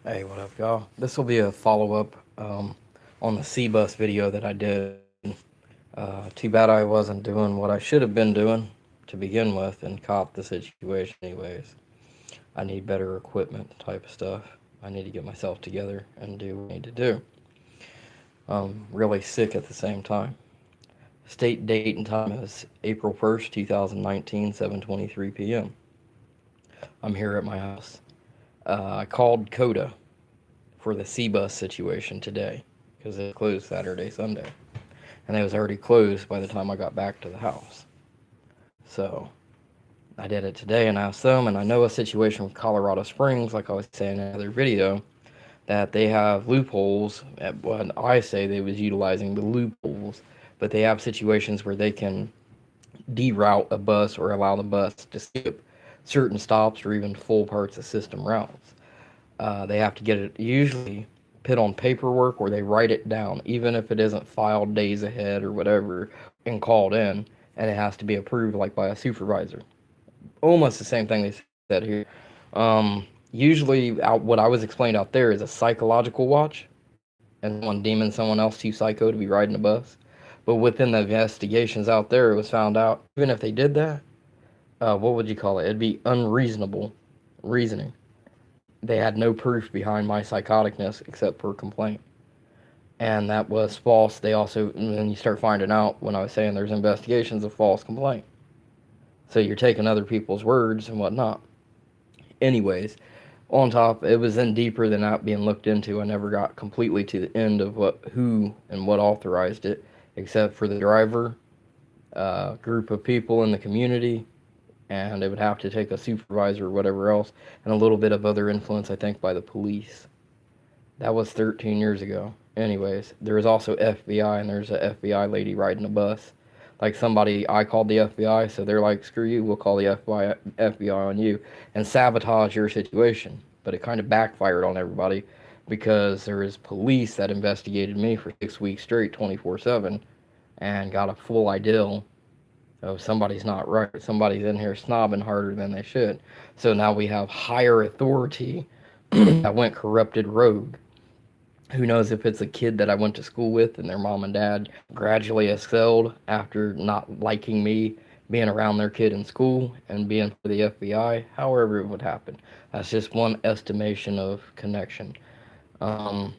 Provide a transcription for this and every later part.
Hey, what up, y'all? This will be a follow up on the CBus video that I did. Too bad I wasn't doing what I should have been doing to begin with and caught the situation, anyways. I need better equipment type of stuff. I need to get myself together and do what I need to do. Really sick at the same time. State date and time is April 1st, 2019, 7:23 p.m. I'm here at my house. I called Coda for the CBus situation today because it closed Saturday, Sunday. And it was already closed by the time I got back to the house. So I did it today and asked them, and I know a situation with Colorado Springs, like I was saying in another video, that they have loopholes. What I say they was utilizing the loopholes, but they have situations where they can deroute a bus or allow the bus to skip certain stops or even full parts of system routes. They have to get it usually put on paperwork or they write it down, even if it isn't filed days ahead or whatever and called in, and it has to be approved like by a supervisor. Almost the same thing they said here. Usually, what I was explained out there is a psychological watch and someone deeming someone else too psycho to be riding a bus. But within the investigations out there, it was found out even if they did that, what would you call it? It'd be unreasonable reasoning. They had no proof behind my psychoticness except for complaint. And that was false. They also, and then you start finding out when I was saying there's investigations of false complaint. So you're taking other people's words and whatnot. Anyways, on top, it was then deeper than that being looked into. I never got completely to the end of who, and what authorized it, except for the driver, group of people in the community, and it would have to take a supervisor or whatever else, and a little bit of other influence, I think, by the police. That was 13 years ago. Anyways, there was also FBI, and there's a FBI lady riding a bus. Like somebody, I called the FBI, so they're like, screw you, we'll call the FBI on you and sabotage your situation. But it kind of backfired on everybody because there is police that investigated me for 6 weeks straight, 24/7, and got a full idea of somebody's not right. Somebody's in here snobbing harder than they should. So now we have higher authority that went corrupted rogue. Who knows if it's a kid that I went to school with and their mom and dad gradually excelled after not liking me being around their kid in school and being for the FBI, however it would happen. That's just one estimation of connection. Um,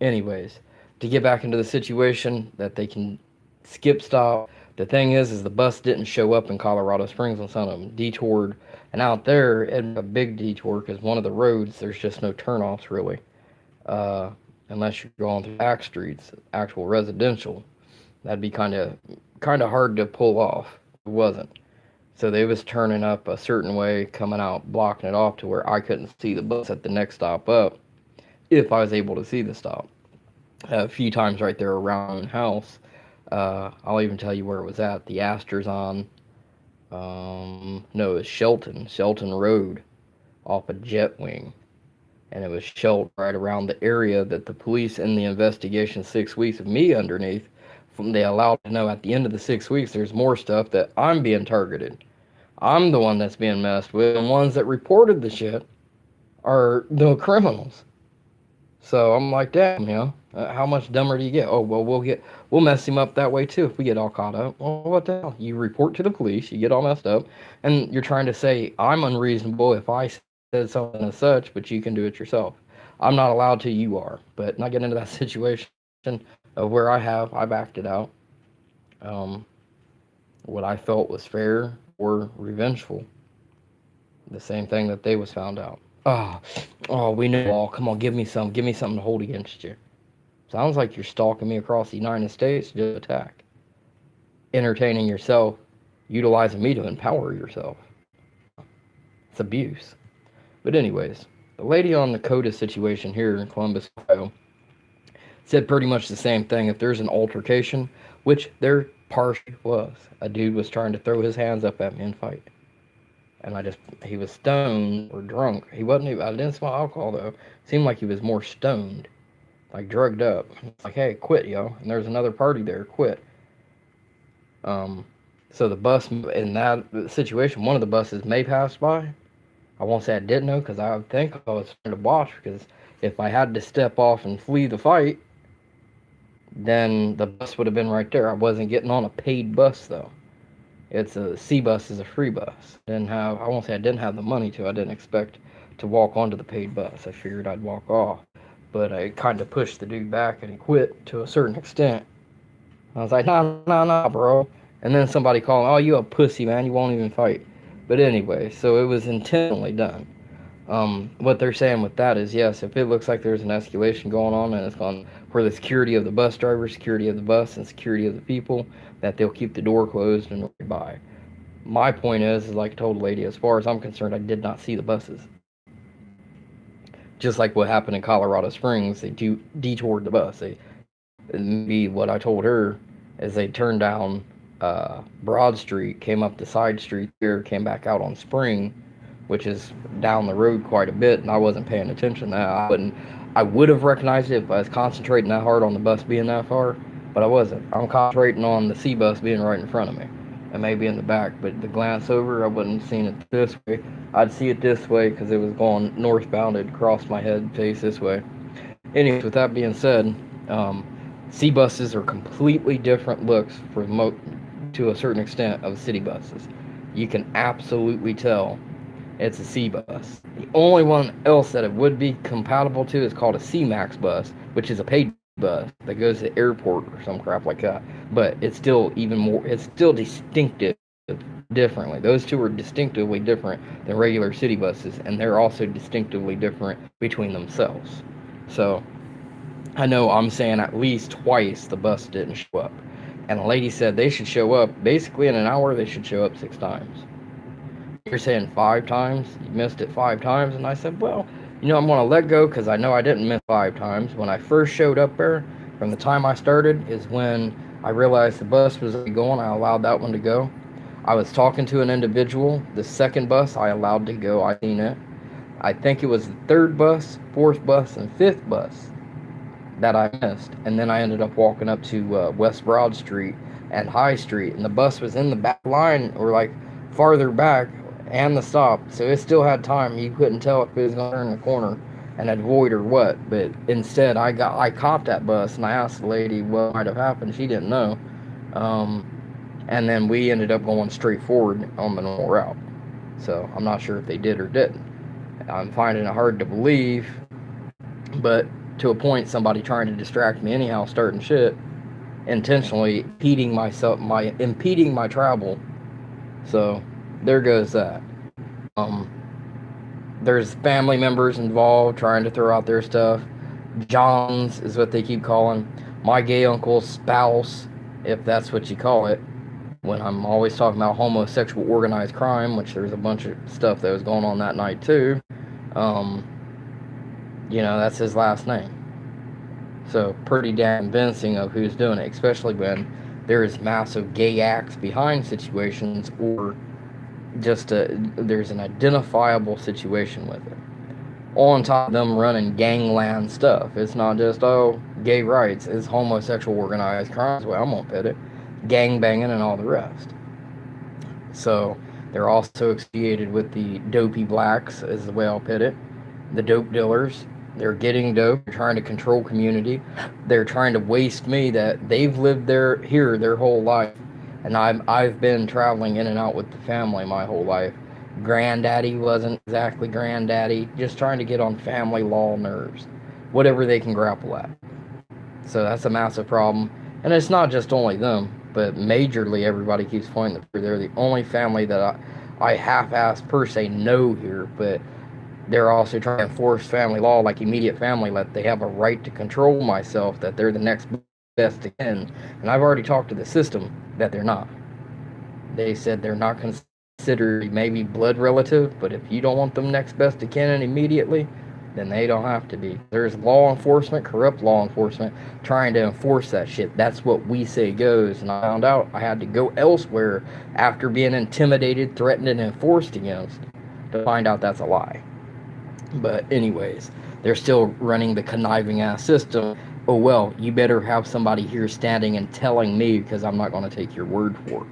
Anyways, to get back into the situation that they can skip stop. The thing is the bus didn't show up in Colorado Springs on some of them. Detoured, and out there, it a big detour because one of the roads there's just no turnoffs really, uh, unless you're going through back streets, actual residential. That'd be kind of hard to pull off. It wasn't. So they was turning up a certain way, coming out, blocking it off to where I couldn't see the bus at the next stop up if I was able to see the stop. A few times right there around the house. I'll even tell you where it was at. The Asters on, no, it was Shelton Road off of Jetwing. And it was Shelton right around the area that the police in the investigation 6 weeks of me underneath, they allowed to know at the end of the 6 weeks there's more stuff that I'm being targeted. I'm the one that's being messed with, and ones that reported the shit are the criminals. So I'm like, damn, how much dumber do you get? Oh, well, we'll mess him up that way too if we get all caught up. Well, what the hell? You report to the police, you get all messed up, and you're trying to say I'm unreasonable if I said something as such, but you can do it yourself. I'm not allowed to, you are. But not get into that situation of where I backed it out. Um, what I felt was fair or revengeful. The same thing that they was found out. Oh, oh, we know all. Come on, give me something to hold against you. Sounds like you're stalking me across the United States to attack. Entertaining yourself, utilizing me to empower yourself. It's abuse. But anyways, the lady on the CODA situation here in Columbus, Ohio, said pretty much the same thing. If there's an altercation, which there partially was, a dude was trying to throw his hands up at me and fight. And he was stoned or drunk. He wasn't even, I didn't smell alcohol though. Seemed like he was more stoned, like drugged up. Like, hey, quit, yo. And there's another party there, quit. Um, so the bus in that situation, one of the buses may pass by. I won't say I didn't know because I think I was trying to watch because If I had to step off and flee the fight, then the bus would have been right there. I wasn't getting on a paid bus though. It's a CBus is a free bus. I won't say I didn't have the money to. I didn't expect to walk onto the paid bus. I figured I'd walk off, but I kind of pushed the dude back and he quit to a certain extent. I was like, nah, bro. And then somebody called, oh, you a pussy, man. You won't even fight. But anyway, so it was intentionally done. What they're saying with that is, yes, if it looks like there's an escalation going on and it's gone for the security of the bus driver, security of the bus, and security of the people, that they'll keep the door closed and by. My point is, like I told the lady, as far as I'm concerned, I did not see the buses. Just like what happened in Colorado Springs, they detoured the bus. Maybe what I told her is they turned down Broad Street, came up the side street there, came back out on Spring, which is down the road quite a bit, and I wasn't paying attention to that. I would have recognized it if I was concentrating that hard on the bus being that far, but I wasn't. I'm concentrating on the CBus being right in front of me, and maybe in the back, but the glance over, I wouldn't have seen it this way. I'd see it this way because it was going northbound. It'd cross my head, face this way. Anyways, with that being said, CBuses are completely different looks to a certain extent of city buses. You can absolutely tell it's a CBus. The only one else that it would be compatible to is called a CMAX bus, which is a paid bus that goes to the airport or some crap like that. But it's still it's still distinctive differently. Those two are distinctively different than regular city buses, and they're also distinctively different between themselves. So I know I'm saying at least twice the bus didn't show up. And the lady said they should show up, basically in an hour, they should show up 6 times. You're saying 5 times? You missed it 5 times? And I said, well, I'm going to let go because I know I didn't miss 5 times. When I first showed up there, from the time I started, is when I realized the bus was going. I allowed that one to go. I was talking to an individual. The second bus I allowed to go. I seen it. I think it was the 3rd bus, 4th bus, and 5th bus that I missed, and then I ended up walking up to West Broad Street and High Street, and the bus was in the back line, or like farther back, and the stop, so it still had time. You couldn't tell if it was going to turn the corner and avoid or what, but instead I caught that bus, and I asked the lady what might have happened. She didn't know, and then we ended up going straight forward on the normal route, so I'm not sure if they did or didn't. I'm finding it hard to believe, but to a point, somebody trying to distract me anyhow, starting shit, intentionally impeding my travel. So there goes that. There's family members involved trying to throw out their stuff. Johns is what they keep calling my gay uncle's spouse, if that's what you call it. When I'm always talking about homosexual organized crime, which there's a bunch of stuff that was going on that night too. That's his last name. So pretty damn convincing of who's doing it, especially when there's massive gay acts behind situations, or just there's an identifiable situation with it. On top of them running gangland stuff. It's not just, gay rights. It's homosexual organized crimes. Well, I'm going to put it. Gang banging and all the rest. So they're also associated with the dopey blacks, is the way I'll put it. The dope dealers. They're getting dope. They're trying to control community. They're trying to waste me that they've lived here their whole life. And I've been traveling in and out with the family my whole life. Granddaddy wasn't exactly granddaddy. Just trying to get on family law nerves. Whatever they can grapple at. So that's a massive problem. And it's not just only them, but majorly everybody keeps pointing that they're the only family that I half-assed per se know here, but they're also trying to enforce family law, like immediate family, that they have a right to control myself, that they're the next best of kin. And I've already talked to the system that they're not. They said they're not considered maybe blood relative, but if you don't want them next best of kin immediately, then they don't have to be. There's law enforcement, corrupt law enforcement, trying to enforce that shit. That's what we say goes. And I found out I had to go elsewhere after being intimidated, threatened, and enforced against to find out that's a lie. But anyways, they're still running the conniving ass system. Oh well, you better have somebody here standing and telling me, because I'm not going to take your word for it.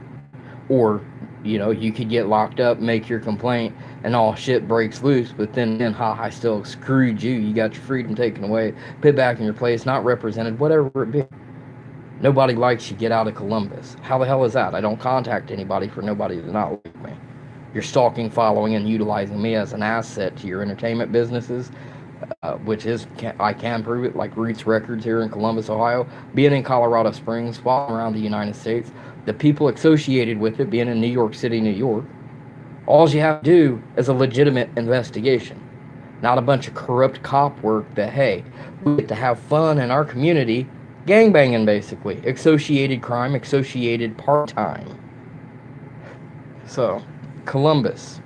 Or You know, you could get locked up, make your complaint, and all shit breaks loose. But then, ha, I still screwed you. You got your freedom taken away, put back in your place, not represented, whatever it be. Nobody likes you. Get out of Columbus. How the hell is that? I don't contact anybody for nobody to not like me. You're stalking, following, and utilizing me as an asset to your entertainment businesses, which is, I can prove it, like Roots Records here in Columbus, Ohio, being in Colorado Springs, following around the United States, the people associated with it being in New York City, New York. All you have to do is a legitimate investigation, not a bunch of corrupt cop work that, hey, we get to have fun in our community, gangbanging basically, associated crime, associated part-time. So, Columbus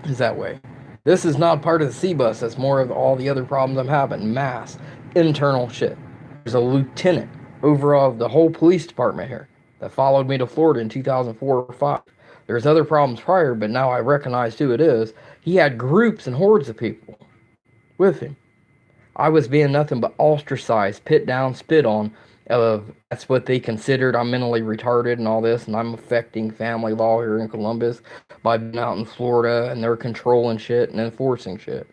is that way. This is not part of the CBus. That's more of all the other problems I'm having. Mass, internal shit. There's a lieutenant over of the whole police department here that followed me to Florida in 2004 or 5. There's other problems prior, but now I recognize who it is. He had groups and hordes of people with him. I was being nothing but ostracized, put down, spit on. That's what they considered. I'm mentally retarded and all this, and I'm affecting family law here in Columbus by being out in Florida, and they're controlling shit and enforcing shit.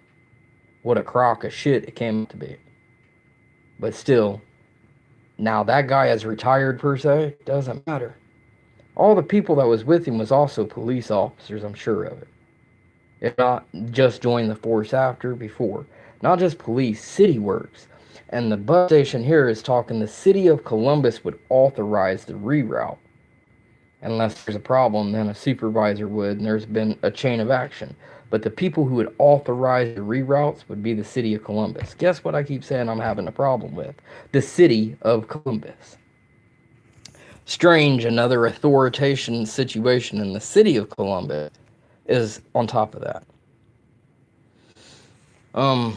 What a crock of shit it came to be. But still, now that guy is retired per se, doesn't matter. All the people that was with him was also police officers, I'm sure of it. If not just joined the force after, before. Not just police, city works. And the bus station here is talking the city of Columbus would authorize the reroute. Unless there's a problem, then a supervisor would, and there's been a chain of action. But the people who would authorize the reroutes would be the city of Columbus. Guess what I keep saying I'm having a problem with? The city of Columbus. Strange, another authoritarian situation in the city of Columbus is on top of that. I'm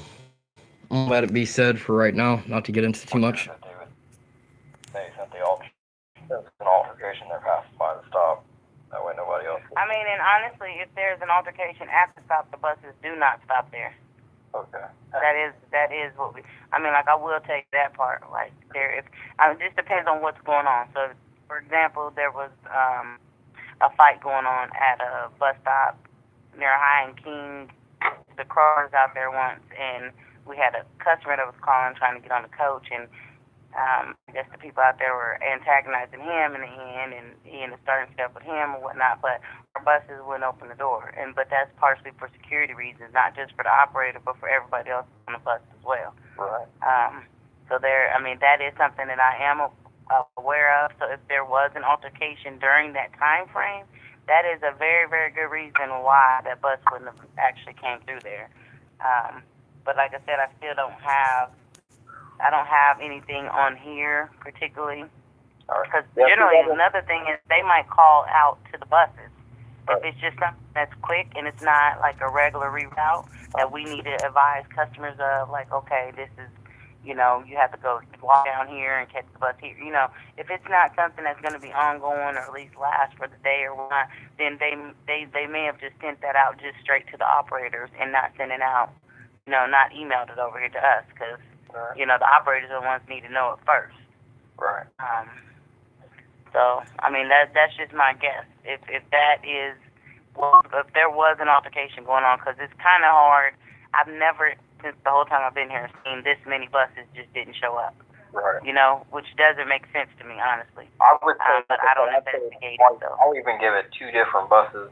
gonna let it be said for right now, not to get into too much. They sent an altercation there passed by the stop. That way nobody else. I mean, and honestly, if there's an altercation at the stop, the buses do not stop there. Okay. That is what we. I mean, like I will take that part. Like it just depends on what's going on. So, for example, there was a fight going on at a bus stop near High and King. The Crowers out there once, and we had a customer that was calling trying to get on the coach, and I guess the people out there were antagonizing him in the end, and he ended up starting stuff with him and whatnot, but our buses wouldn't open the door. But that's partially for security reasons, not just for the operator, but for everybody else on the bus as well. Right. So that is something that I am aware of. So if there was an altercation during that time frame, that is a very, very good reason why that bus wouldn't have actually came through there. But like I said, I still don't have anything on here particularly. Because generally, another thing is they might call out to the buses. If it's just something that's quick and it's not like a regular reroute that we need to advise customers of, like, okay, this is, you have to go walk down here and catch the bus here. If it's not something that's going to be ongoing or at least last for the day or whatnot, then they may have just sent that out just straight to the operators and not sent it out, not emailed it over here to us because, the operators are the ones who need to know it first. Right. So, that's just my guess. If there was an altercation going on, because it's kind of hard. I've never, since the whole time I've been here, seen this many buses just didn't show up. Right. Which doesn't make sense to me, honestly. I would say but I don't investigate it, so. I'll even give it 2 different buses.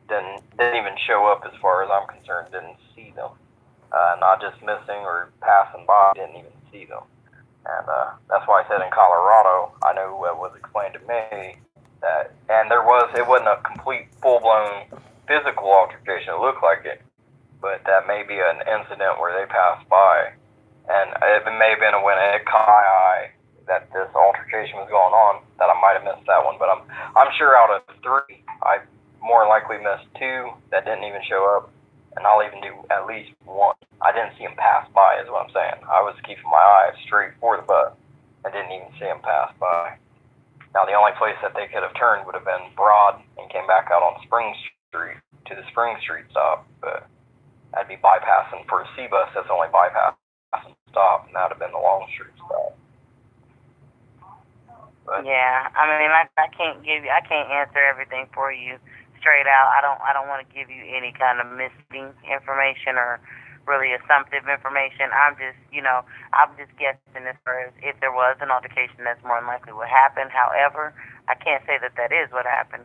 Didn't even show up as far as I'm concerned. Didn't see them. Not just missing or passing by. Didn't even see them. And that's why I said in Colorado, I know it was explained to me that, and it wasn't a complete full-blown physical altercation. It looked like it, but that may be an incident where they passed by, and it may have been when it caught my eye that this altercation was going on that I might have missed that one. But I'm sure out of 3, I more likely missed 2 that didn't even show up, and I'll even do at least 1. I didn't see him pass by, is what I'm saying. I was keeping my eyes straight for the bus. I didn't even see him pass by. Now, the only place that they could have turned would have been Broad and came back out on Spring Street to the Spring Street stop, but that'd be bypassing for a CBus. That's only bypassing stop, and that'd have been the Long Street stop. But Yeah, I mean, I can't answer everything for you straight out. I don't want to give you any kind of misleading information or really assumptive information. I'm just guessing as far as if there was an altercation, that's more than likely what happened. However, I can't say that that is what happened.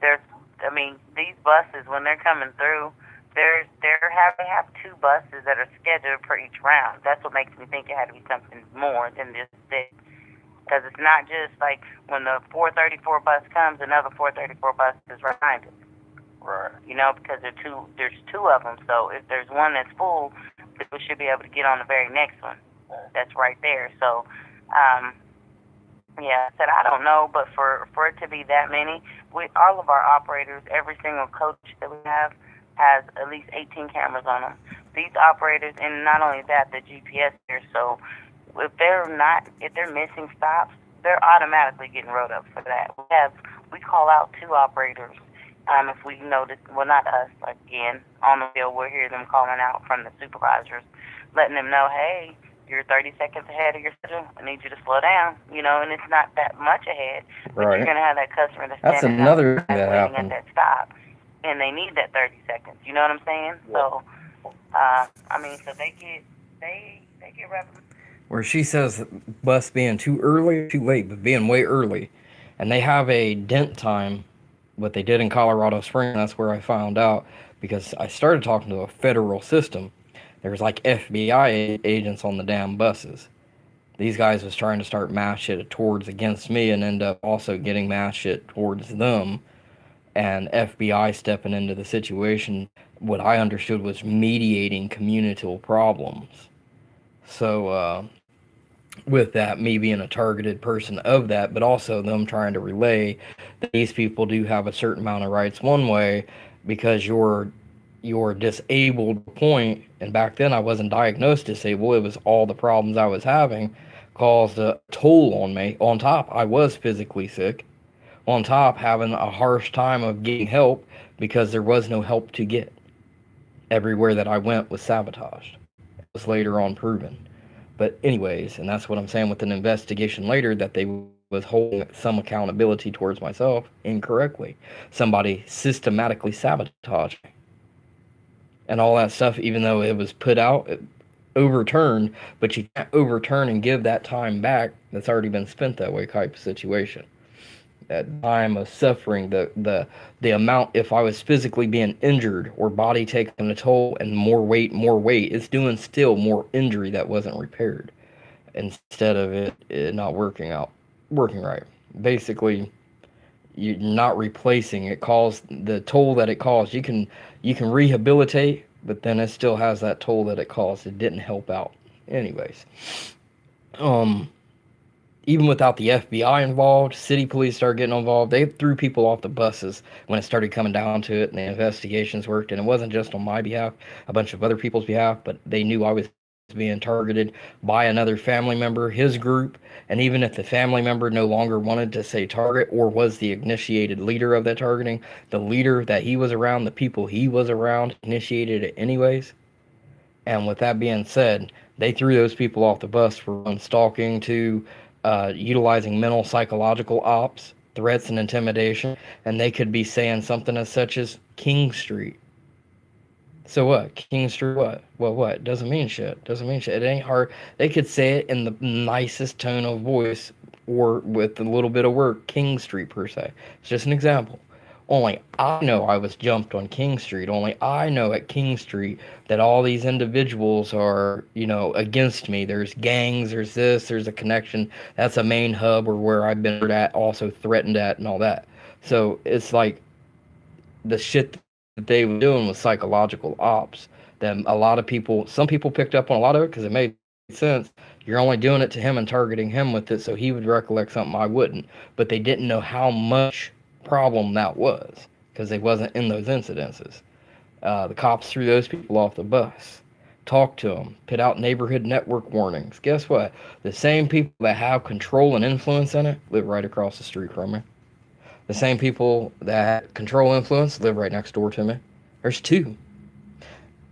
There's, I mean, these buses when they're coming through, they have two buses that are scheduled for each round. That's what makes me think it had to be something more than just this. Because it's not just like when the 434 bus comes, another 434 bus is behind it. right. Because there's two of them. So if there's one that's full, people should be able to get on the very next one. That's right there. So, yeah, I said I don't know, but for it to be that many, all of our operators, every single coach that we have has at least 18 cameras on them. These operators, and not only that, the GPS there. So if they're missing stops, they're automatically getting wrote up for that. We call out two operators. If we notice, well, not us, again, on the field, we'll hear them calling out from the supervisors, letting them know, hey, you're 30 seconds ahead of your schedule. I need you to slow down, and it's not that much ahead, but Right. you're going to have that customer that's That's standing another outside thing that waiting happened. at that stop, and they need that 30 seconds. You know what I'm saying? So, so they get reprimanded. Where she says bus being too early or too late, but being way early. And they have a dent time, what they did in Colorado Springs. That's where I found out because I started talking to a federal system. There was like FBI agents on the damn buses. These guys was trying to start mass shit towards against me and end up also getting mass shit towards them. And FBI stepping into the situation, what I understood was mediating communal problems. So, with that, me being a targeted person of that, but also them trying to relay that these people do have a certain amount of rights one way because you're disabled point, and back then I wasn't diagnosed disabled. It was all the problems I was having caused a toll on me. On top, I was physically sick. On top, having a harsh time of getting help because there was no help to get. Everywhere that I went was sabotaged. It was later on proven. But anyways, and that's what I'm saying with an investigation later that they was holding some accountability towards myself incorrectly. Somebody systematically sabotaged me. And all that stuff, even though it was put out, overturned, but you can't overturn and give that time back that's already been spent that way type of situation. That time of suffering, the amount, if I was physically being injured or body taking a toll and more weight, it's doing still more injury that wasn't repaired instead of it not working right. Basically, you're not replacing it. Caused the toll that it caused. You can rehabilitate, but then it still has that toll that it caused. It didn't help out. Anyways, um, even without the FBI involved, city police started getting involved. They threw people off the buses when it started coming down to it, and the investigations worked. And it wasn't just on my behalf, a bunch of other people's behalf, but they knew I was being targeted by another family member, his group. And even if the family member no longer wanted to say target or was the initiated leader of that targeting, the leader that he was around, the people he was around, initiated it anyways. And with that being said, they threw those people off the bus for one, stalking, to utilizing mental psychological ops, threats, and intimidation. And they could be saying something as such as King Street. So what? King Street what? Well, what? Doesn't mean shit. Doesn't mean shit. It ain't hard. They could say it in the nicest tone of voice or with a little bit of work, King Street per se. It's just an example. Only I know I was jumped on King Street. Only I know at King Street that all these individuals are, against me. There's gangs, there's this, there's a connection. That's a main hub or where I've been at, also threatened at and all that. So it's like the shit that they were doing was psychological ops. That a lot of people, some people picked up on a lot of it because it made sense. You're only doing it to him and targeting him with it so he would recollect something I wouldn't. But they didn't know how much problem that was because they wasn't in those incidences. The cops threw those people off the bus, talked to them, put out neighborhood network warnings. Guess what? The same people that have control and influence in it live right across the street from me. The same people that control influence live right next door to me. There's two.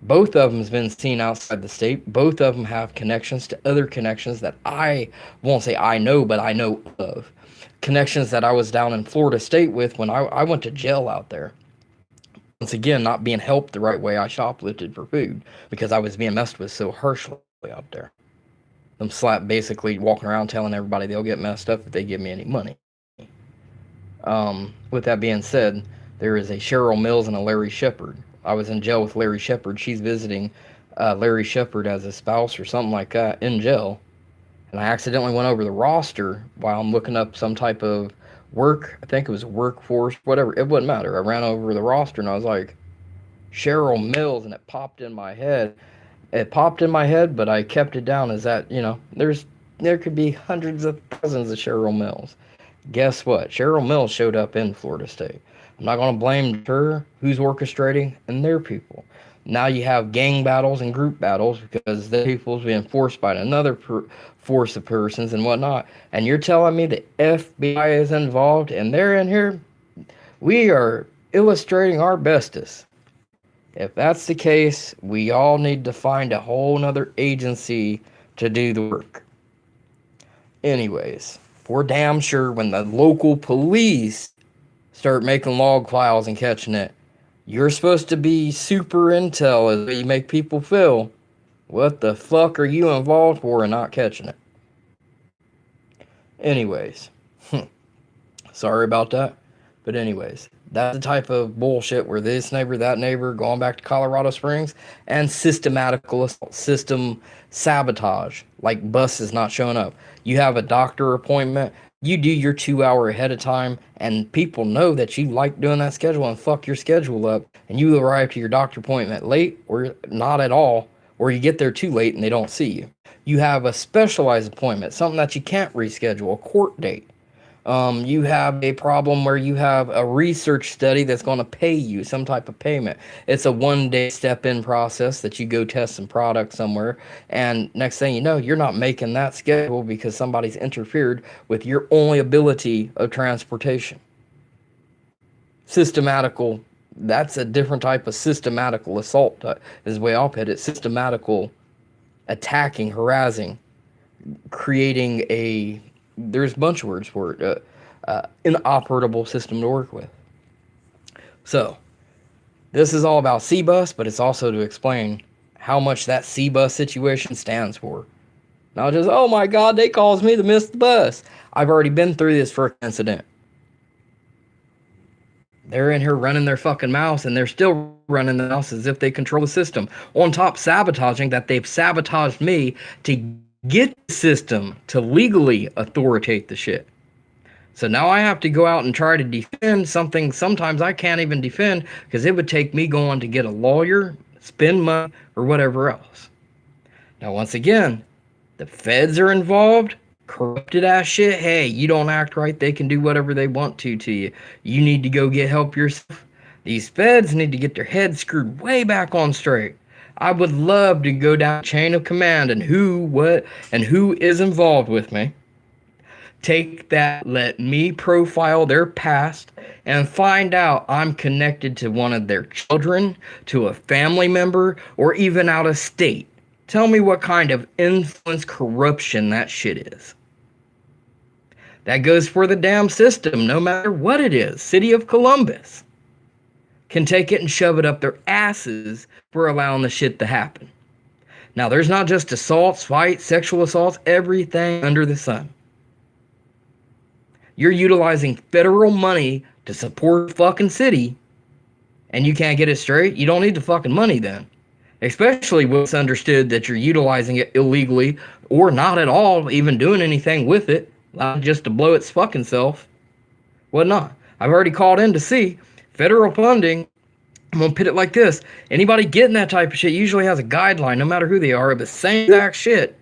Both of them has been seen outside the state. Both of them have connections to other connections that I won't say I know, but I know of. Connections that I was down in Florida State with when I went to jail out there. Once again, not being helped the right way, I shoplifted for food because I was being messed with so harshly out there. Them slap basically walking around telling everybody they'll get messed up if they give me any money. With that being said, there is a Cheryl Mills and a Larry Shepard. I was in jail with Larry Shepard. She's visiting Larry Shepard as a spouse or something like that in jail. And I accidentally went over the roster while I'm looking up some type of work. I think it was workforce, whatever. It wouldn't matter. I ran over the roster and I was like, Cheryl Mills, and it popped in my head. It popped in my head, but I kept it down as that, there could be hundreds of thousands of Cheryl Mills. Guess what? Cheryl Mills showed up in Florida State. I'm not going to blame her, who's orchestrating, and their people. Now you have gang battles and group battles because the people's being forced by another force of persons and whatnot. And you're telling me the FBI is involved and they're in here? We are illustrating our bestest. If that's the case, we all need to find a whole nother agency to do the work. Anyways, we're damn sure when the local police start making log files and catching it, you're supposed to be super intel as you make people feel. What the fuck are you involved for and not catching it? Anyways, sorry about that. But anyways, that's the type of bullshit where this neighbor, that neighbor, going back to Colorado Springs, and systematical assault, system sabotage, like buses not showing up. You have a doctor appointment, you do your 2 hour ahead of time, and people know that you like doing that schedule and fuck your schedule up, and you arrive to your doctor appointment late or not at all, or you get there too late and they don't see you. You have a specialized appointment, something that you can't reschedule, a court date. You have a problem where you have a research study that's going to pay you some type of payment. It's a 1 day step-in process that you go test some product somewhere, and next thing you know, you're not making that schedule because somebody's interfered with your only ability of transportation. Systematical, that's a different type of systematical assault, is the way I'll put it. Systematical attacking, harassing, creating there's a bunch of words for it, inoperable system to work with. So, this is all about CBus, but it's also to explain how much that CBus situation stands for. Not just, oh my God, they caused me to miss the bus. I've already been through this for an incident. They're in here running their fucking mouth, and they're still running the mouth as if they control the system. On top, sabotaging that they've sabotaged me to get the system to legally authoritate the shit. So now I have to go out and try to defend something sometimes I can't even defend because it would take me going to get a lawyer, spend money, or whatever else. Now, once again, the feds are involved. Corrupted ass shit. Hey, you don't act right, they can do whatever they want to you. You need to go get help yourself. These feds need to get their heads screwed way back on straight. I would love to go down the chain of command and who is involved with me. Take that, let me profile their past and find out I'm connected to one of their children, to a family member, or even out of state. Tell me what kind of influence corruption that shit is. That goes for the damn system, no matter what it is. City of Columbus can take it and shove it up their asses for allowing the shit to happen. Now, there's not just assaults, fights, sexual assaults, everything under the sun. You're utilizing federal money to support the fucking city, and you can't get it straight? You don't need the fucking money then. Especially when it's understood that you're utilizing it illegally or not at all even doing anything with it, just to blow its fucking self. What not? I've already called in to see federal funding. I'm going to put it like this. Anybody getting that type of shit usually has a guideline, no matter who they are, of the same exact shit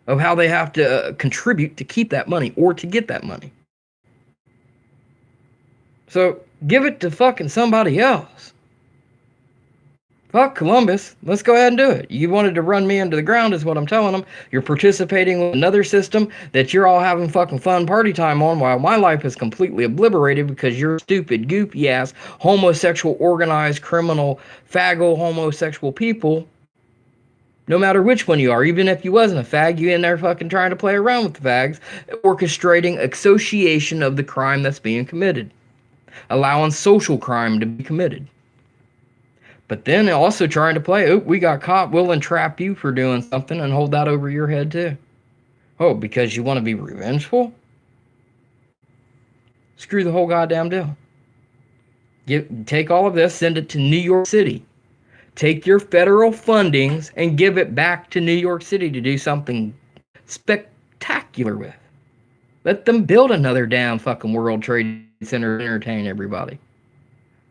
of how they have to contribute to keep that money or to get that money. So give it to fucking somebody else. Fuck Columbus. Let's go ahead and do it. You wanted to run me into the ground is what I'm telling them. You're participating with another system that you're all having fucking fun party time on while my life is completely obliterated because you're stupid, goopy ass, homosexual, organized, criminal, faggot, homosexual people. No matter which one you are, even if you wasn't a fag, you in there fucking trying to play around with the fags, orchestrating association of the crime that's being committed, allowing social crime to be committed. But then also trying to play, oh, we got caught, we'll entrap you for doing something and hold that over your head too. Oh, because you want to be revengeful? Screw the whole goddamn deal. Take all of this, send it to New York City. Take your federal fundings and give it back to New York City to do something spectacular with. Let them build another damn fucking World Trade Center to entertain everybody.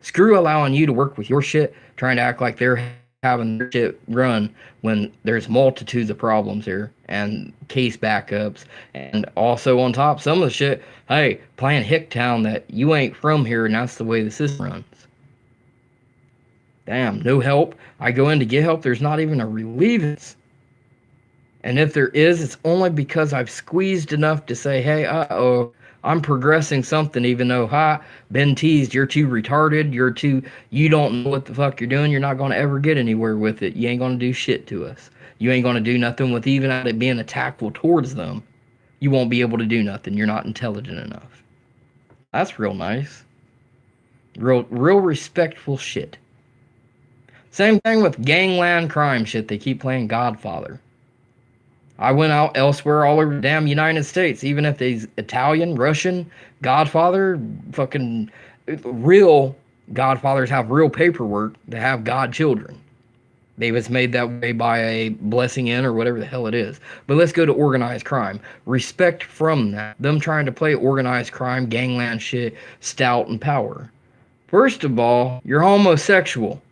Screw allowing you to work with your shit, trying to act like they're having their shit run when there's multitudes of problems here and case backups. And also on top, some of the shit, hey, playing Hicktown that you ain't from here and that's the way the system runs. Damn, no help. I go in to get help, there's not even a relievance. And if there is, it's only because I've squeezed enough to say, hey, I'm progressing something, even though, been teased, you're too retarded, you don't know what the fuck you're doing, you're not going to ever get anywhere with it, you ain't going to do shit to us. You ain't going to do nothing with even at it being attackful towards them. You won't be able to do nothing, you're not intelligent enough. That's real nice. Real respectful shit. Same thing with gangland crime shit, they keep playing Godfather. I went out elsewhere all over the damn United States, even if they's Italian, Russian, Godfather, fucking real Godfathers have real paperwork to have godchildren. They was made that way by a blessing in or whatever the hell it is. But let's go to organized crime. Respect from that. Them trying to play organized crime, gangland shit, stout and power. First of all, you're homosexual.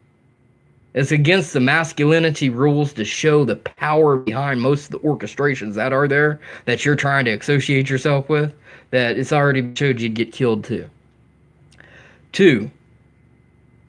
It's against the masculinity rules to show the power behind most of the orchestrations that are there that you're trying to associate yourself with, that it's already showed you'd get killed too. 2,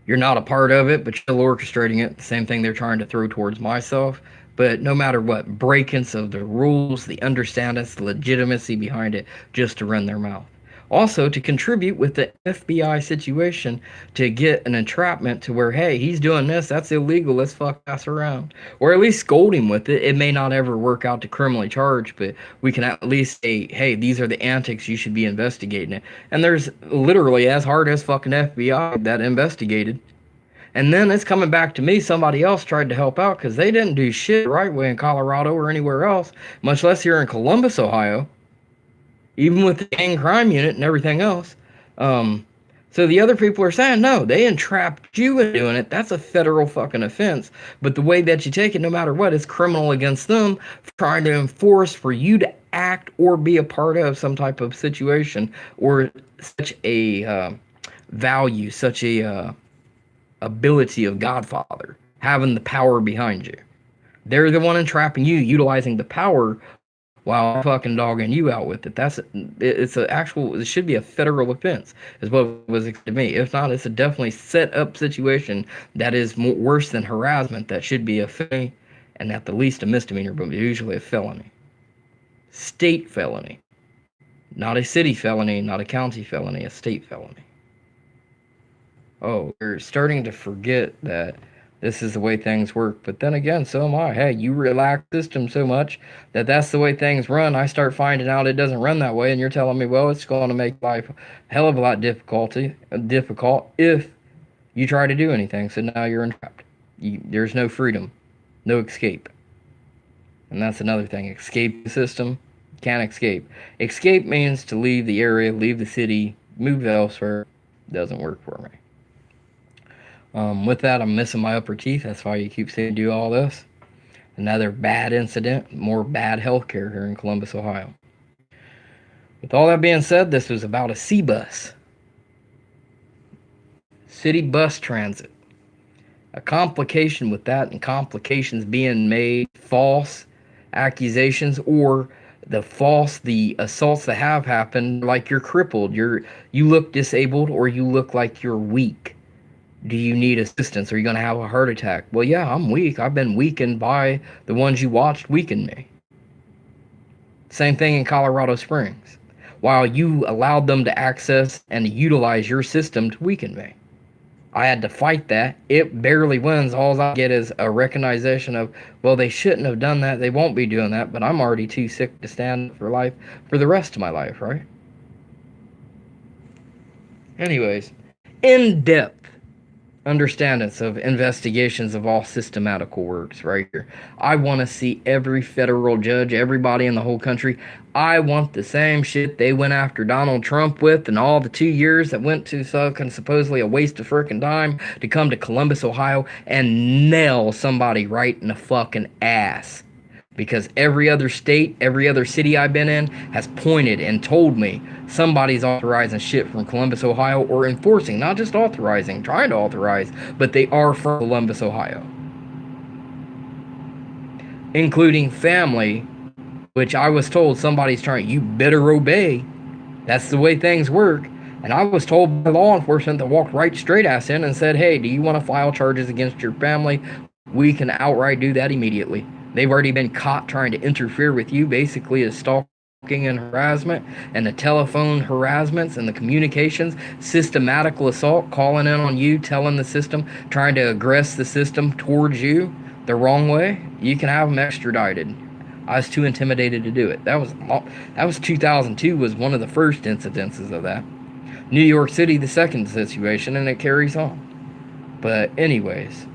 you're not a part of it, but you're still orchestrating it. The same thing they're trying to throw towards myself. But no matter what, break-ins of the rules, the understandings, the legitimacy behind it, just to run their mouth. Also, to contribute with the FBI situation to get an entrapment to where, hey, he's doing this, that's illegal, let's fuck ass around. Or at least scold him with it. It may not ever work out to criminally charge, but we can at least say, hey, these are the antics, you should be investigating it. And there's literally as hard as fucking FBI that investigated. And then it's coming back to me, somebody else tried to help out because they didn't do shit the right way in Colorado or anywhere else, much less here in Columbus, Ohio. Even with the gang crime unit and everything else. So the other people are saying, no, they entrapped you in doing it. That's a federal fucking offense. But the way that you take it, no matter what, is criminal against them, trying to enforce for you to act or be a part of some type of situation or such a value, such a ability of Godfather, having the power behind you. They're the one entrapping you, utilizing the power while fucking dogging you out with it. It should be a federal offense, is what it was to me. If not, it's a definitely set up situation that is worse than harassment. That should be a felony, and at the least a misdemeanor, but usually a felony. State felony. Not a city felony, not a county felony, a state felony. Oh, we're starting to forget that this is the way things work. But then again, so am I. Hey, you relax the system so much that that's the way things run. I start finding out it doesn't run that way, and you're telling me, well, it's going to make life a hell of a lot difficult if you try to do anything. So now you're entrapped. There's no freedom, no escape. And that's another thing. Escape the system, can't escape. Escape means to leave the area, leave the city, move elsewhere. Doesn't work for me. With that, I'm missing my upper teeth. That's why you keep saying do all this. Another bad incident, more bad healthcare here in Columbus, Ohio. With all that being said, this was about a CBus. City bus transit. A complication with that and complications being made, false accusations, or the assaults that have happened, like you're crippled, you look disabled, or you look like you're weak. Do you need assistance? Are you going to have a heart attack? Well, yeah, I'm weak. I've been weakened by the ones you watched weaken me. Same thing in Colorado Springs. While you allowed them to access and utilize your system to weaken me, I had to fight that. It barely wins. All I get is a recognition of, well, they shouldn't have done that. They won't be doing that, but I'm already too sick to stand for life for the rest of my life, right? Anyways, in depth understandings of investigations of all systematical works right here. I want to see every federal judge, everybody in the whole country. I want the same shit they went after Donald Trump with, and all the 2 years that went to supposedly a waste of frickin' time to come to Columbus, Ohio, and nail somebody right in the fucking ass. Because every other state, every other city I've been in has pointed and told me somebody's authorizing shit from Columbus, Ohio, or enforcing, not just authorizing, trying to authorize, but they are from Columbus, Ohio. Including family, which I was told somebody's trying, you better obey. That's the way things work. And I was told by law enforcement that walked right straight ass in and said, hey, do you want to file charges against your family? We can outright do that immediately. They've already been caught trying to interfere with you, basically as stalking and harassment, and the telephone harassments and the communications, systematical assault, calling in on you, telling the system, trying to aggress the system towards you the wrong way. You can have them extradited. I was too intimidated to do it. That was 2002 was one of the first incidences of that. New York City, the second situation, and it carries on. But anyways,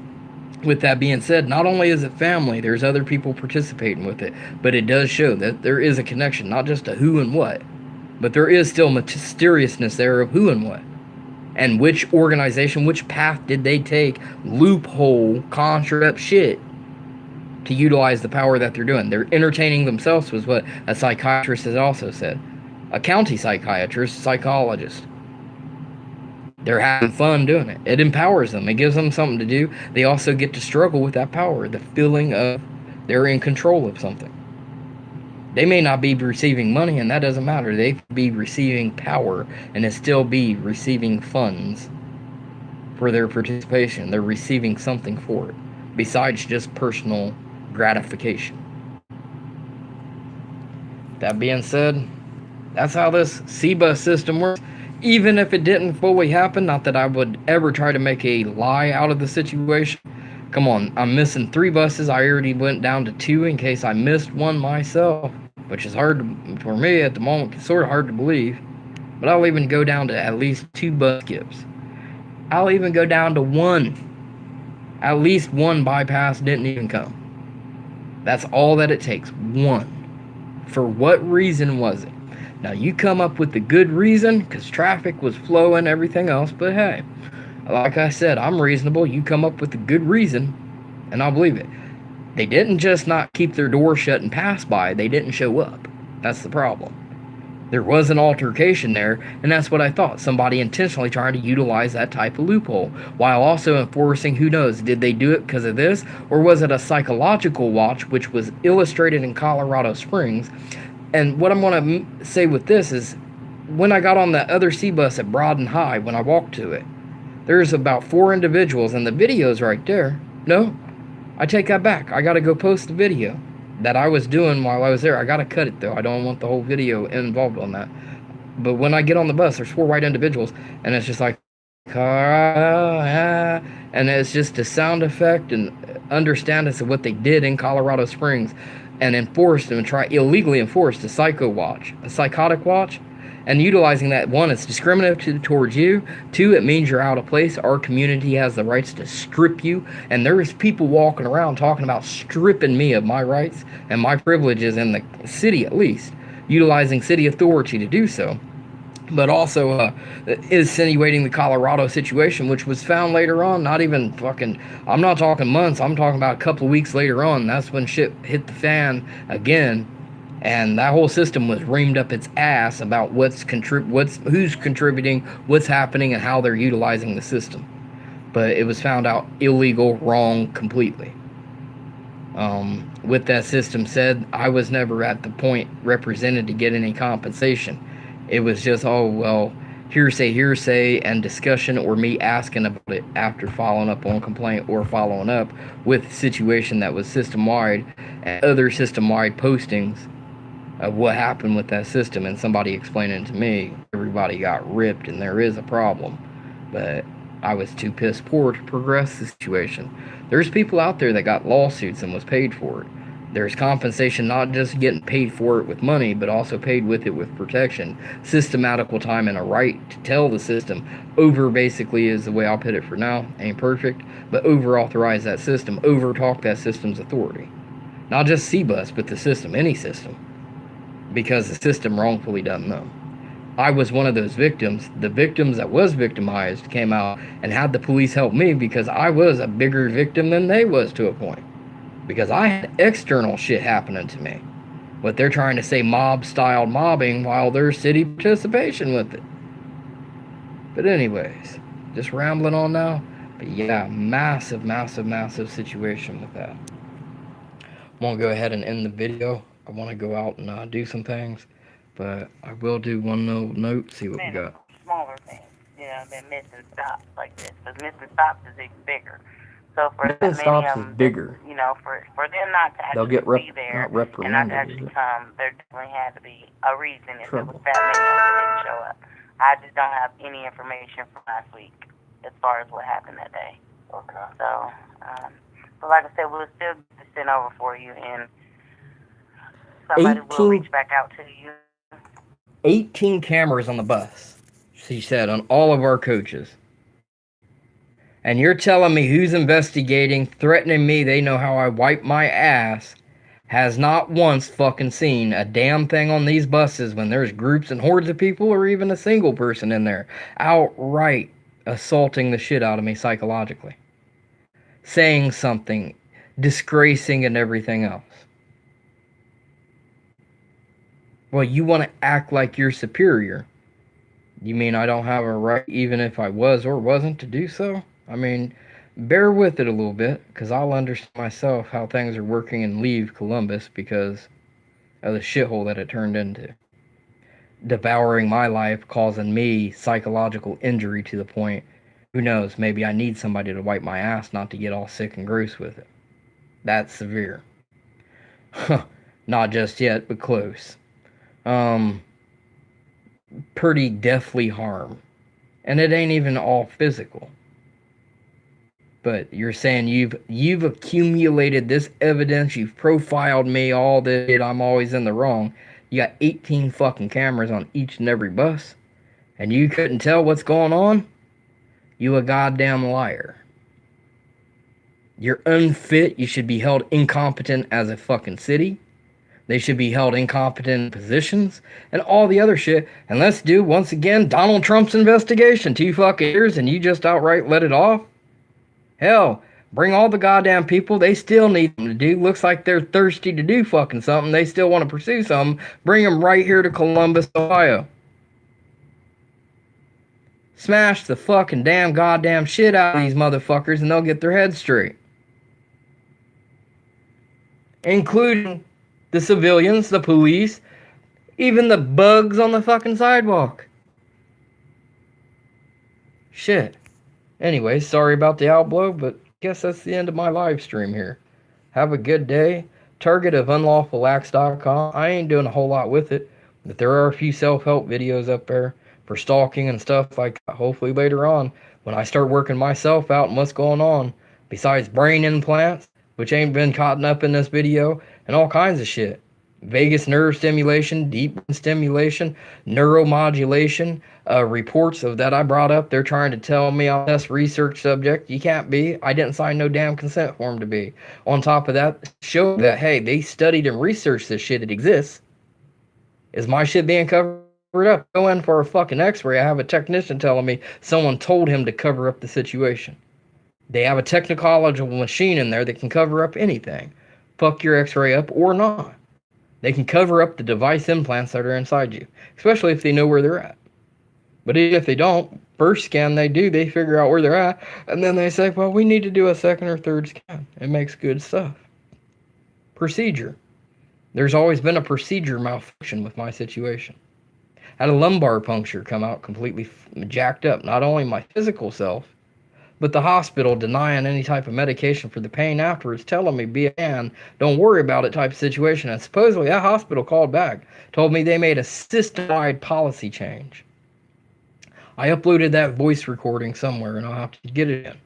with that being said, not only is it family, there's other people participating with it, but it does show that there is a connection, not just to who and what, but there is still mysteriousness there of who and what. And which organization, which path did they take, loophole, contract shit, to utilize the power that they're doing. They're entertaining themselves, was what a psychiatrist has also said. A county psychiatrist, psychologist. They're having fun doing it. It empowers them. It gives them something to do. They also get to struggle with that power, the feeling of they're in control of something. They may not be receiving money, and that doesn't matter. They could be receiving power, and it still be receiving funds for their participation. They're receiving something for it, besides just personal gratification. That being said, that's how this CBus system works. Even if it didn't fully happen, not that I would ever try to make a lie out of the situation. Come on, I'm missing 3 buses. I already went down to 2 in case I missed one myself, which is hard for me at the moment. It's sort of hard to believe. But I'll even go down to at least 2 bus skips. I'll even go down to 1. At least 1 bypass didn't even come. That's all that it takes. 1. For what reason was it? Now, you come up with the good reason, because traffic was flowing, everything else, but hey, like I said, I'm reasonable. You come up with the good reason, and I'll believe it. They didn't just not keep their door shut and pass by. They didn't show up. That's the problem. There was an altercation there, and that's what I thought. Somebody intentionally trying to utilize that type of loophole, while also enforcing, who knows, did they do it because of this, or was it a psychological watch, which was illustrated in Colorado Springs? And what I'm going to say with this is, when I got on that other CBus at Broad and High, when I walked to it, there's about 4 individuals, and the video's right there. No, I take that back. I got to go post the video that I was doing while I was there. I got to cut it, though. I don't want the whole video involved on that. But when I get on the bus, there's 4 white individuals, and it's just like, and it's just a sound effect and understanding of what they did in Colorado Springs, and enforced and illegally enforced a psycho watch, a psychotic watch, and utilizing that. 1, it's discriminative towards you. 2, it means you're out of place. Our community has the rights to strip you, and there's people walking around talking about stripping me of my rights and my privileges in the city, at least, utilizing city authority to do so. But also insinuating the Colorado situation, which was found later on, not even fucking, I'm not talking months, I'm talking about a couple of weeks later on. That's when shit hit the fan again, and that whole system was reamed up its ass about who's contributing, what's happening, and how they're utilizing the system. But it was found out illegal, wrong, completely. With that system said, I was never at the point represented to get any compensation. It was just, oh, well, hearsay, and discussion, or me asking about it after following up on complaint or following up with a situation that was system-wide and other system-wide postings of what happened with that system, and somebody explaining to me everybody got ripped and there is a problem. But I was too piss poor to progress the situation. There's people out there that got lawsuits and was paid for it. There's compensation, not just getting paid for it with money, but also paid with it with protection, systematical time, and a right to tell the system over, basically is the way I'll put it for now. Ain't perfect, but over authorize that system, over talk that system's authority. Not just CBus, but the system, any system. Because the system wrongfully done them. I was one of those victims. The victims that was victimized came out and had the police help me because I was a bigger victim than they was to a point. Because I had external shit happening to me. But they're trying to say mob-style mobbing while there's city participation with it. But anyways, just rambling on now. But yeah, massive situation with that. I'm going to go ahead and end the video. I want to go out and do some things. But I will do one little note, see what we got. Smaller things, than missing stops like this. Because missing stops is even bigger. So for missing stops is bigger. For them not to actually be there and not to actually come, there definitely had to be a reason if there was that many that didn't show up. I just don't have any information from last week as far as what happened that day. Okay. So, but like I said, we'll still get this sent over for you, and somebody will reach back out to you. 18 cameras on the bus, she said, on all of our coaches. And you're telling me who's investigating, threatening me, they know how I wipe my ass, has not once fucking seen a damn thing on these buses when there's groups and hordes of people or even a single person in there, outright assaulting the shit out of me psychologically. Saying something, disgracing and everything else. Well, you want to act like you're superior. You mean I don't have a right, even if I was or wasn't, to do so? I mean, bear with it a little bit, because I'll understand myself how things are working and leave Columbus because of the shithole that it turned into. Devouring my life, causing me psychological injury to the point, who knows, maybe I need somebody to wipe my ass not to get all sick and gross with it. That's severe. Not just yet, but close. Pretty deathly harm. And it ain't even all physical. But you're saying you've accumulated this evidence, you've profiled me, all this shit, I'm always in the wrong. You got 18 fucking cameras on each and every bus, and you couldn't tell what's going on? You a goddamn liar. You're unfit, you should be held incompetent as a fucking city. They should be held incompetent in positions, and all the other shit. And let's do, once again, Donald Trump's investigation. 2 fucking years, and you just outright let it off? Hell, bring all the goddamn people. They still need them to do. Looks like they're thirsty to do fucking something. They still want to pursue something. Bring them right here to Columbus, Ohio. Smash the fucking damn goddamn shit out of these motherfuckers, and they'll get their heads straight. Including the civilians, the police, even the bugs on the fucking sidewalk. Shit. Anyway, sorry about the outblow, but I guess that's the end of my live stream here. Have a good day. Target of unlawfulacts.com. I ain't doing a whole lot with it, but there are a few self-help videos up there for stalking and stuff like that. Hopefully later on, when I start working myself out and what's going on, besides brain implants, which ain't been caught up in this video, and all kinds of shit. Vagus nerve stimulation, deep brain stimulation, neuromodulation, reports of that I brought up. They're trying to tell me I'm a test research subject. You can't be. I didn't sign no damn consent form to be. On top of that, show that, hey, they studied and researched this shit. It exists. Is my shit being covered up? Go in for a fucking x-ray. I have a technician telling me someone told him to cover up the situation. They have a technological machine in there that can cover up anything. Fuck your x-ray up or not. They can cover up the device implants that are inside you, especially if they know where they're at. But even if they don't, first scan they do, they figure out where they're at, and then they say, well, we need to do a second or third scan. It makes good stuff. Procedure. There's always been a procedure malfunction with my situation. Had a lumbar puncture, come out completely jacked up. Not only my physical self, but the hospital denying any type of medication for the pain afterwards, telling me, be a man, don't worry about it type of situation. And supposedly that hospital called back, told me they made a system-wide policy change. I uploaded that voice recording somewhere, and I'll have to get it in.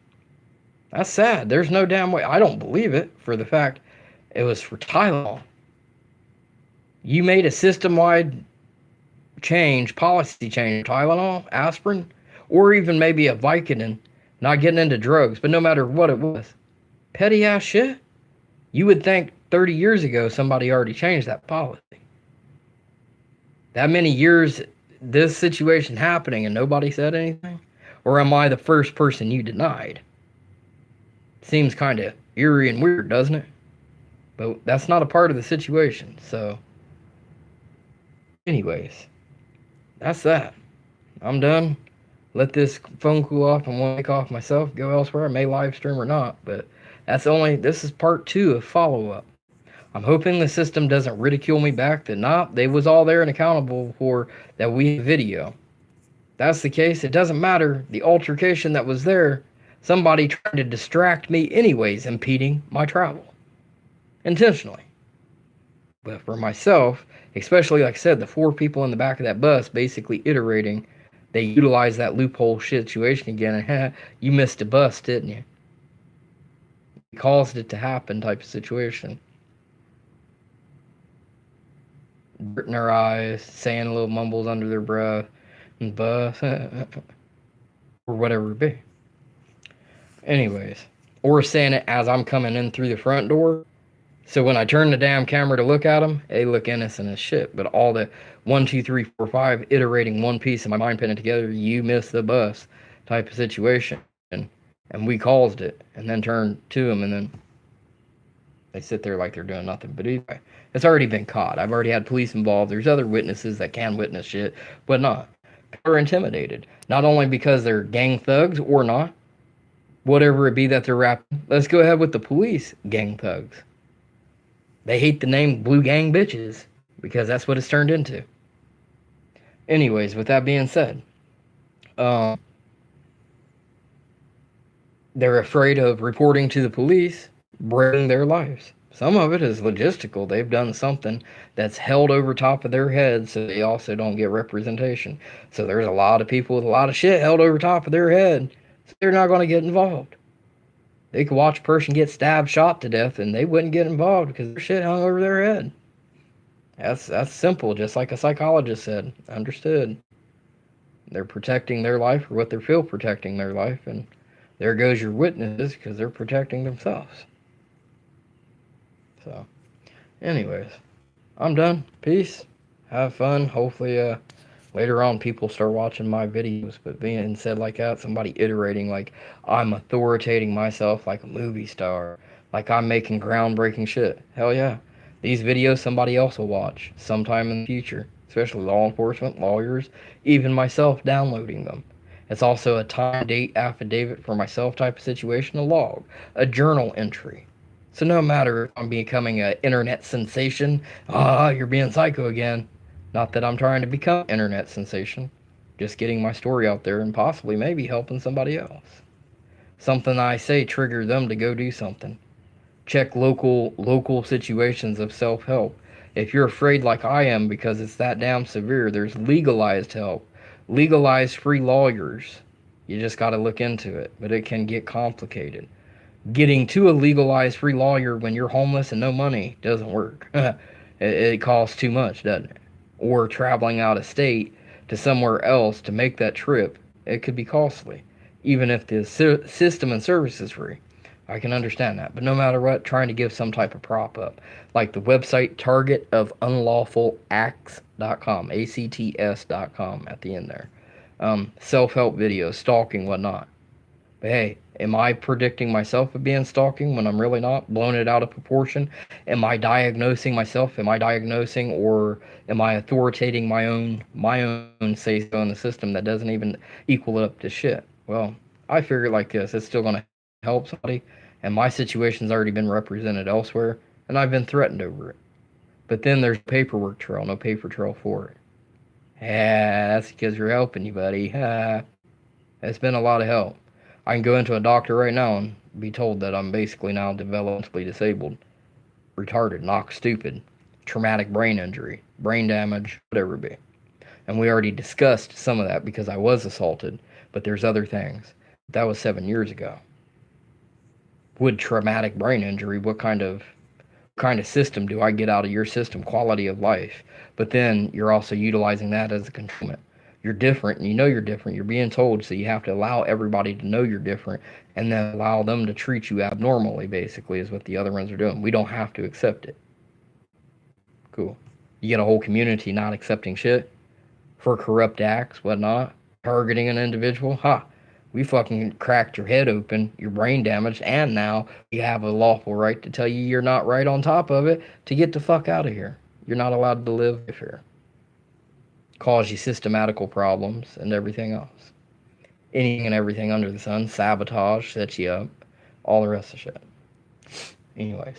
That's sad. There's no damn way. I don't believe it for the fact it was for Tylenol. You made a system-wide change, policy change, Tylenol, aspirin, or even maybe a Vicodin, not getting into drugs, but no matter what it was, petty ass shit. You would think 30 years ago somebody already changed that policy. That many years, this situation happening and nobody said anything? Or am I the first person you denied? Seems kind of eerie and weird, doesn't it? But that's not a part of the situation, so... Anyways, that's that. I'm done. Let this phone cool off and wake off myself, go elsewhere. I may live stream or not, but this is part 2 of Follow Up. I'm hoping the system doesn't ridicule me back that they was all there and accountable for that we video. That's the case, it doesn't matter. The altercation that was there, somebody trying to distract me anyways, impeding my travel. Intentionally. But for myself, especially like I said, the 4 people in the back of that bus basically iterating, they utilized that loophole situation again, and you missed a bus, didn't you? You caused it to happen type of situation. Dirt in their eyes, saying little mumbles under their breath, and bus, or whatever it be. Anyways, or saying it as I'm coming in through the front door. So when I turn the damn camera to look at them, they look innocent as shit. But all the 1, 2, 3, 4, 5 iterating one piece of my mind putting it together, you missed the bus type of situation. And we caused it. And then turn to them and then they sit there like they're doing nothing. But anyway, it's already been caught. I've already had police involved. There's other witnesses that can witness shit, but not. People are intimidated. Not only because they're gang thugs or not, whatever it be that they're rapping. Let's go ahead with the police gang thugs. They hate the name Blue Gang Bitches because that's what it's turned into. Anyways, with that being said, they're afraid of reporting to the police, breaking their lives. Some of it is logistical. They've done something that's held over top of their head so they also don't get representation. So there's a lot of people with a lot of shit held over top of their head, so they're not going to get involved. They could watch a person get stabbed, shot to death, and they wouldn't get involved because their shit hung over their head. That's simple, just like a psychologist said. Understood. They're protecting their life or what they feel protecting their life, and there goes your witnesses because they're protecting themselves. So, anyways, I'm done. Peace. Have fun. Hopefully, later on people start watching my videos, but being said like that, somebody iterating like I'm authoritating myself like a movie star, like I'm making groundbreaking shit. Hell yeah. These videos somebody else will watch sometime in the future, especially law enforcement, lawyers, even myself downloading them. It's also a time date affidavit for myself type of situation, a log, a journal entry. So no matter if I'm becoming an internet sensation, you're being psycho again. Not that I'm trying to become an internet sensation, just getting my story out there and possibly maybe helping somebody else. Something I say trigger them to go do something. Check local situations of self-help. If you're afraid like I am because it's that damn severe, there's legalized help. Legalized free lawyers. You just got to look into it, but it can get complicated. Getting to a legalized free lawyer when you're homeless and no money doesn't work. It costs too much, doesn't it? Or traveling out of state to somewhere else to make that trip, it could be costly. Even if the system and service is free. I can understand that. But no matter what, trying to give some type of prop up. Like the website targetofunlawfulacts.com, ACTS.com at the end there. Self-help videos, stalking, whatnot. But hey, am I predicting myself of being stalking when I'm really not? Blowing it out of proportion? Am I diagnosing myself? Am I diagnosing, or am I authoritating my own say-so in the system that doesn't even equal up to shit? Well, I figure it like this. It's still going to help somebody, and my situation's already been represented elsewhere, and I've been threatened over it. But then there's paperwork trail, no paper trail for it. Yeah, that's because you're helping you, buddy. It's been a lot of help. I can go into a doctor right now and be told that I'm basically now developmentally disabled, retarded, knock stupid, traumatic brain injury, brain damage, whatever it be. And we already discussed some of that because I was assaulted, but there's other things. That was 7 years ago. With traumatic brain injury, what kind of system do I get out of your system? Quality of life. But then you're also utilizing that as a controlment. You're different, and you know you're different. You're being told, so you have to allow everybody to know you're different, and then allow them to treat you abnormally. Basically, is what the other ones are doing. We don't have to accept it. Cool. You get a whole community not accepting shit for corrupt acts, whatnot, targeting an individual. Ha! We fucking cracked your head open, your brain damaged, and now you have a lawful right to tell you you're not right on top of it to get the fuck out of here. You're not allowed to live here. Cause you systematical problems and everything else. Anything and everything under the sun, sabotage, sets you up, all the rest of shit. Anyways.